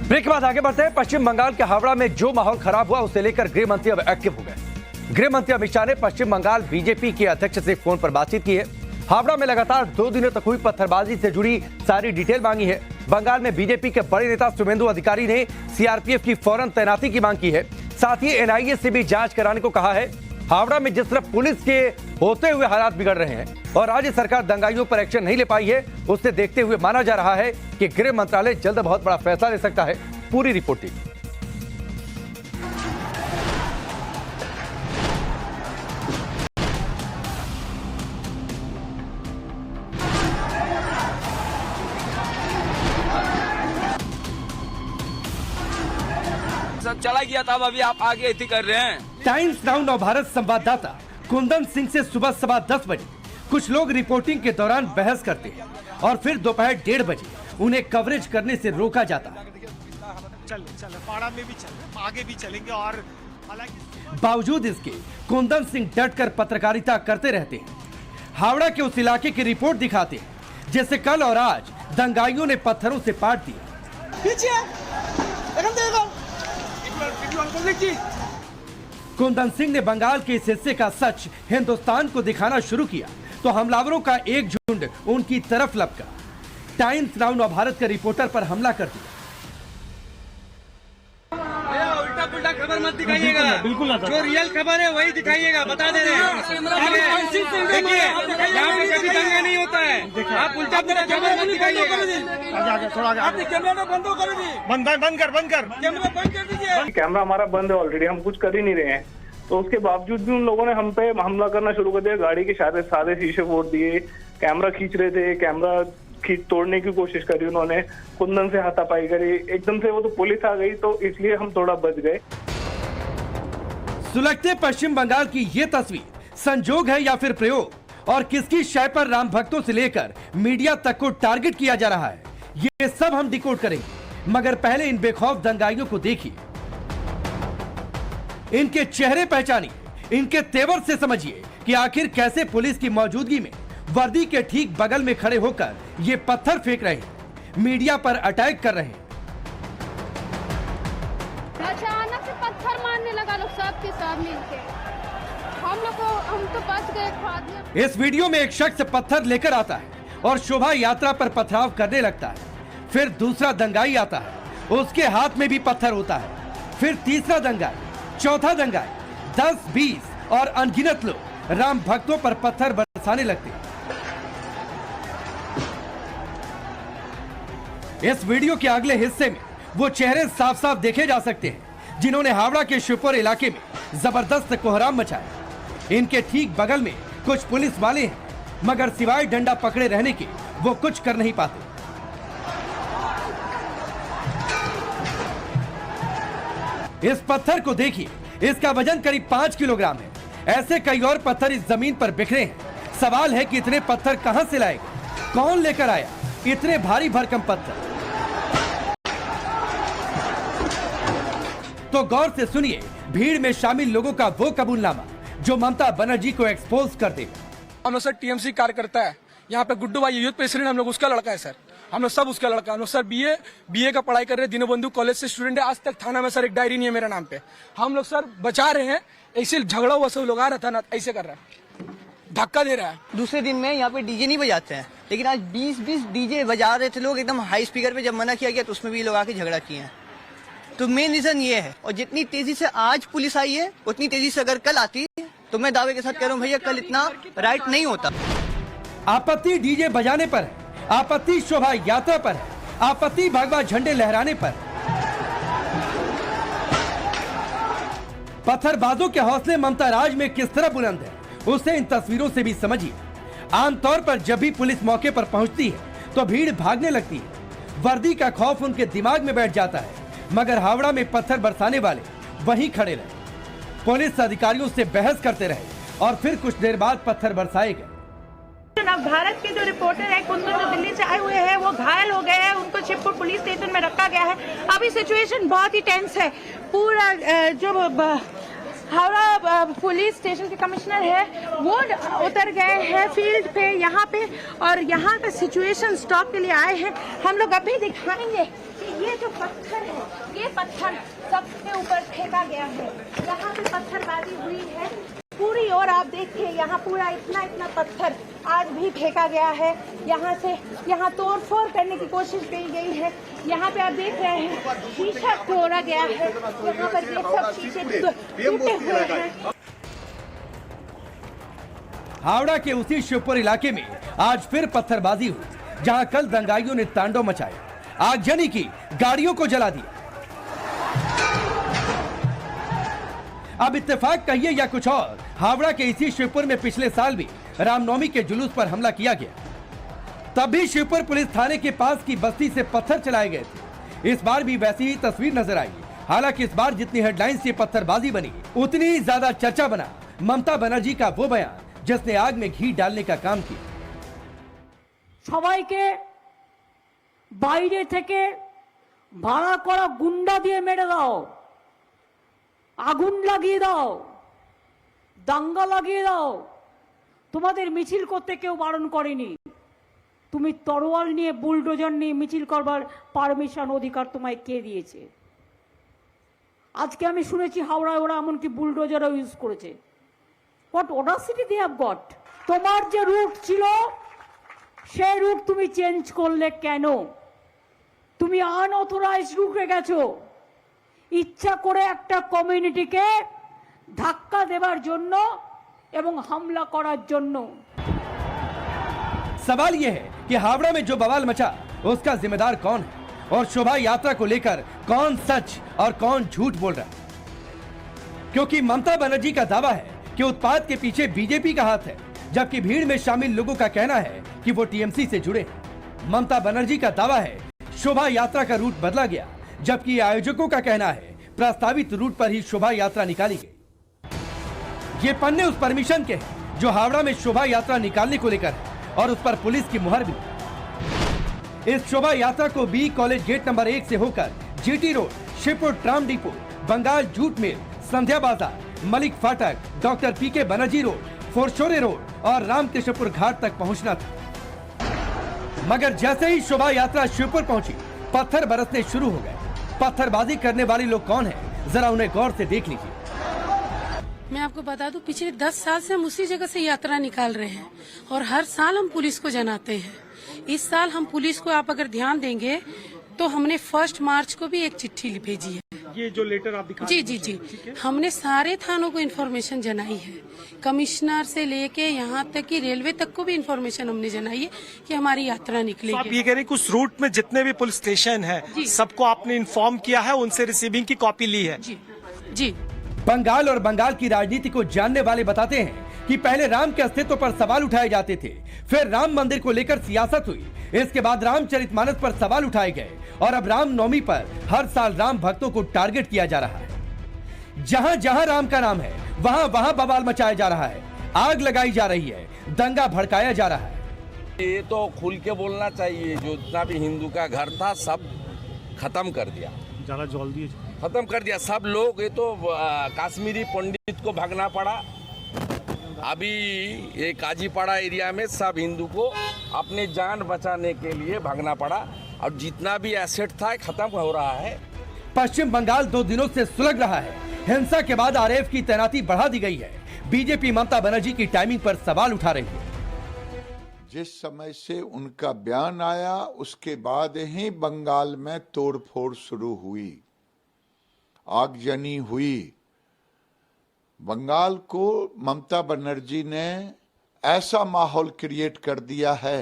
Break के बाद आगे बढ़ते हैं। पश्चिम बंगाल के हावड़ा में जो माहौल खराब हुआ उसे लेकर गृह मंत्री अब एक्टिव हो गए। गृह मंत्री अमित शाह ने पश्चिम बंगाल बीजेपी के अध्यक्ष से फोन पर बातचीत की है। हावड़ा में लगातार 2 दिनों तक हुई पत्थरबाजी से जुड़ी सारी डिटेल मांगी है। बंगाल में बीजेपी के बड़े नेता शुभेंदु अधिकारी ने सीआरपीएफ की फौरन तैनाती की मांग की है। साथ ही एनआईए से भी जांच कराने को कहा है। हावड़ा में जिस तरह पुलिस के होते हुए हालात बिगड़ रहे हैं और राज्य सरकार दंगाइयों पर एक्शन नहीं ले पाई है, उससे देखते हुए माना जा रहा है कि गृह मंत्रालय जल्द बहुत बड़ा फैसला ले सकता है। पूरी रिपोर्टिंग। सब चला गया था, अब अभी आप आगे इतनी कर रहे हैं। टाइम्स नाउ नव भारत संवाददाता कुंदन सिंह से सुबह 10:15 बजे कुछ लोग रिपोर्टिंग के दौरान बहस करते हैं और फिर दोपहर 1:30 बजे उन्हें कवरेज करने से रोका जाता है। चल पाड़ा में भी चल, आगे भी चलेंगे। और बावजूद इसके कुंदन सिंह डटकर पत्रकारिता करते रहते हैं। हावड़ा के उस इलाके की रिपोर्ट दिखाते हैं जैसे कल और आज दंगाइयों ने पत्थरों से पाट दिया। कुंदन सिंह ने बंगाल के इस हिस्से का सच हिंदुस्तान को दिखाना शुरू किया तो हमलावरों का एक झुंड उनकी तरफ लपका। टाइम्स नाउ नव भारत के रिपोर्टर पर हमला कर दिया। उल्टा पुल्टा खबर मत दिखाइएगा, बिल्कुल जो रियल खबर है वही दिखाइएगा, बता दे रहे हैं। देखिए यहाँ पे कभी दंगा नहीं होता है, आप उल्टा पुल्टा खबर मत दिखाइएगा। आपने कैमरा बंद कर दी, बंद कर कैमरा बंद कर दीजिए। कैमरा हमारा बंद है ऑलरेडी, हम कुछ कर ही नहीं रहे हैं। तो उसके बावजूद भी उन लोगों ने हम पे हमला करना शुरू कर दिया। गाड़ी के सारे शीशे फोड़ दिए, कैमरा खींच रहे थे, कैमरा तोड़ने की कोशिश करी उन्होंने, कुंदन से हाथापाई करी। एकदम से वो तो पुलिस आ गई तो इसलिए हम थोड़ा बच गए। सुलगते पश्चिम बंगाल की ये तस्वीर संजोग है या फिर प्रयोग, और किसकी शय पर राम भक्तों से लेकर मीडिया तक को टारगेट किया जा रहा है, ये सब हम डिकोड करेंगे। मगर पहले इन बेखौफ दंगाइयों को देखिए, इनके चेहरे पहचानिए, इनके तेवर से समझिए कि आखिर कैसे पुलिस की मौजूदगी में वर्दी के ठीक बगल में खड़े होकर ये पत्थर फेंक रहे हैं, मीडिया पर अटैक कर रहे हैं। अचानक से पत्थर मारने लगा लोग सबके सब मिलके, हम तो बच गए। इस वीडियो में एक शख्स पत्थर लेकर आता है और शोभा यात्रा पर पथराव करने लगता है। फिर दूसरा दंगाई आता है, उसके हाथ में भी पत्थर होता है। फिर तीसरा दंगाई, चौथा दंगाई, 10, 20 और अनगिनत लोग राम भक्तों पर पत्थर बरसाने लगते हैं। इस वीडियो के अगले हिस्से में वो चेहरे साफ साफ देखे जा सकते हैं जिन्होंने हावड़ा के शिवपुर इलाके में जबरदस्त कोहराम मचाया। इनके ठीक बगल में कुछ पुलिस वाले हैं, मगर सिवाय डंडा पकड़े रहने के वो कुछ कर नहीं पाते। इस पत्थर को देखिए, इसका वजन करीब 5 किलोग्राम है। ऐसे कई और पत्थर इस जमीन पर बिखरे हैं। सवाल है कि इतने पत्थर कहां से लाएगा, कौन लेकर आया इतने भारी भरकम पत्थर। तो गौर से सुनिए भीड़ में शामिल लोगों का वो कबूलनामा जो ममता बनर्जी को एक्सपोज कर देगा। हम लोग सर टीएमसी कार्यकर्ता है, यहाँ पे गुड्डू भाई यूथ प्रेसिडेंट, हम लोग उसका लड़का है सर। हम लोग सब उसका लड़का, हम लोग सर बीए का पढ़ाई कर रहे हैं। दीनबंधु कॉलेज से स्टूडेंट है। आज तक थाना में सर एक डायरी नहीं है मेरा नाम पे। हम लोग सर बचा रहे हैं, ऐसे झगड़ा हुआ सब लोग आ रहा था ना, ऐसे कर रहा है, धक्का दे रहा है। दूसरे दिन में यहाँ पे डीजे नहीं बजाते हैं, लेकिन आज 20 डीजे बजा रहे थे लोग एकदम हाई स्पीकर पे। जब मना किया गया तो उसमें भी लोग आके झगड़ा किए हैं। तो मेन रीजन ये है। और जितनी तेजी से आज पुलिस आई है उतनी तेजी से अगर कल आती तो मैं दावे के साथ कह रहा हूँ भैया कल इतना राइट नहीं होता। आपत्ति डीजे बजाने पर, आपत्ति शोभा यात्रा पर, आपत्ति भगवा झंडे लहराने पर। पत्थरबाजों के हौसले ममता राज में किस तरह बुलंद है उसे इन तस्वीरों से भी समझिए। आमतौर पर जब भी पुलिस मौके पर पहुंचती है तो भीड़ भागने लगती है। वर्दी का खौफ उनके दिमाग में बैठ जाता है, मगर हावड़ा में पत्थर बरसाने वाले वहीं खड़े रहे। पुलिस अधिकारियों से बहस करते रहे और फिर कुछ देर बाद पत्थर बरसाए गए। भारत के जो रिपोर्टर है कुंदन, जो दिल्ली से आए हुए हैं, वो घायल हो गए हैं। उनको शिवपुर पुलिस स्टेशन में रखा गया है। अभी सिचुएशन बहुत ही टेंस है। पूरा जो हावड़ा पुलिस स्टेशन के कमिश्नर है वो उतर गए हैं फील्ड पे यहाँ पे, और यहाँ का सिचुएशन स्टॉप के लिए आए हैं। हम लोग अभी दिखाएंगे कि ये जो पत्थर है, ये पत्थर सबके ऊपर फेंका गया है। यहाँ पे पत्थरबाजी हुई है पूरी, और आप देखिए यहाँ पूरा इतना इतना पत्थर आज भी फेंका गया है। यहाँ से यहाँ तोड़फोड़ करने की कोशिश की गई है। यहाँ पे आप देख रहे हैं शीशा तोड़ा गया है। यहाँ पर ये सब शीशे टूटे हुए हैं। हावड़ा के उसी शिवपुर इलाके में आज फिर पत्थरबाजी हुई, जहां कल दंगाइयों ने तांडव मचाया, आगजनी की, गाड़ियों को जला दिया। अब इत्तेफाक कहिए या कुछ और, हावड़ा के इसी शिवपुर में पिछले साल भी रामनवमी के जुलूस पर हमला किया गया। तब भी शिवपुर पुलिस थाने के पास की बस्ती से पत्थर चलाए गए थे। इस बार भी वैसी ही तस्वीर नजर आई। हालांकि इस बार जितनी हेडलाइंस से पत्थरबाजी बनी, उतनी ही ज्यादा चर्चा बना ममता बनर्जी का वो बयान जिसने आग में घी डालने का काम किया। সবাইকে বাইরে থেকে ভাড়া করা গুন্ডা দিয়ে মেরে দাও, আগুন লাগিয়ে দাও, দাঙ্গা লাগিয়ে দাও, তোমাদের মিছিল করতে কেউ বারণ করেনি। তুমি তরোয়াল নিয়ে বুলডোজার নিয়ে মিছিল করবার পারমিশন অধিকার তোমায় কে দিয়েছে? আজকে আমি শুনেছি হাওড়ায় ওরা এমনকি বুলডোজারও ইউজ করেছে। What audacity they have got. তোমার যে রুট ছিল সেই রুট তুমি চেঞ্জ করলে কেন? তুমি আনঅথরাইজড রুটে গেছো ইচ্ছা করে একটা কমিউনিটিকে ধাক্কা দেবার জন্য এবং হামলা করার জন্য। सवाल यह है कि हावड़ा में जो बवाल मचा उसका जिम्मेदार कौन है, और शोभा यात्रा को लेकर कौन सच और कौन झूठ बोल रहा है? क्योंकि ममता बनर्जी का दावा है कि उत्पात के पीछे बीजेपी का हाथ है, जबकि भीड़ में शामिल लोगों का कहना है कि वो टीएमसी से जुड़े हैं। ममता बनर्जी का दावा है शोभा यात्रा का रूट बदला गया, जबकि आयोजकों का कहना है प्रस्तावित रूट पर ही शोभा यात्रा निकाली गई। ये पन्ने उस परमिशन के हैं जो हावड़ा में शोभा यात्रा निकालने को लेकर है, और उस पर पुलिस की मुहर भी। इस शोभा यात्रा को बी कॉलेज गेट नंबर 1 से होकर GT road, Shivpur tram depot, Bengal jute mill, Sandhya Bazar, Malik Phatak, doctor PK Banerjee road, foreshore road और रामकृष्णपुर घाट तक पहुंचना था। मगर जैसे ही शोभा यात्रा शिवपुर पहुंची, पत्थर बरसने शुरू हो गए। पत्थरबाजी करने वाले लोग कौन हैं, जरा उन्हें गौर से देख लीजिए। मैं आपको बता दूं, पिछले 10 साल से हम उसी जगह से यात्रा निकाल रहे हैं और हर साल हम पुलिस को जनाते हैं। इस साल हम पुलिस को, आप अगर ध्यान देंगे तो हमने 1 मार्च को भी एक चिट्ठी भेजी है। ये जो लेटर आप दिखा जी जी जी, हमने सारे थानों को इन्फॉर्मेशन जनाई है, कमिश्नर से लेके यहाँ तक कि रेलवे तक को भी इन्फॉर्मेशन हमने जनाई है कि हमारी यात्रा निकलेगी। आप ये कह रहे हैं कि उस रूट में जितने भी पुलिस स्टेशन है सबको आपने इन्फॉर्म किया है, उनसे रिसीविंग की कॉपी ली है? जी जी। बंगाल और बंगाल की राजनीति को जानने वाले बताते हैं कि पहले राम के अस्तित्व पर सवाल उठाए जाते थे, फिर राम मंदिर को लेकर सियासत हुई, इसके बाद रामचरितमानस पर सवाल उठाए गए, और अब रामनवमी पर हर साल राम भक्तों को टारगेट किया जा रहा है। जहां जहां राम का नाम है वहां वहां बवाल मचाया जा रहा है, आग लगाई जा रही है, दंगा भड़काया जा रहा है। ये तो खुल के बोलना चाहिए, जो जितना भी हिंदू का घर था सब खत्म कर दिया, ज्यादा जल्दी खत्म कर दिया सब लोग। ये तो कश्मीरी पंडित को भागना पड़ा। अभी ये काजीपाड़ा एरिया में सब हिंदू को अपने जान बचाने के लिए भागना पड़ा, और जितना भी एसेट था खत्म हो रहा है। पश्चिम बंगाल 2 दिनों से सुलग रहा है। हिंसा के बाद आरएएफ की तैनाती बढ़ा दी गई है। बीजेपी ममता बनर्जी की टाइमिंग पर सवाल उठा रही है। जिस समय से उनका बयान आया उसके बाद ही बंगाल में तोड़फोड़ शुरू हुई, आगजनी हुई। बंगाल को ममता बनर्जी ने ऐसा माहौल क्रिएट कर दिया है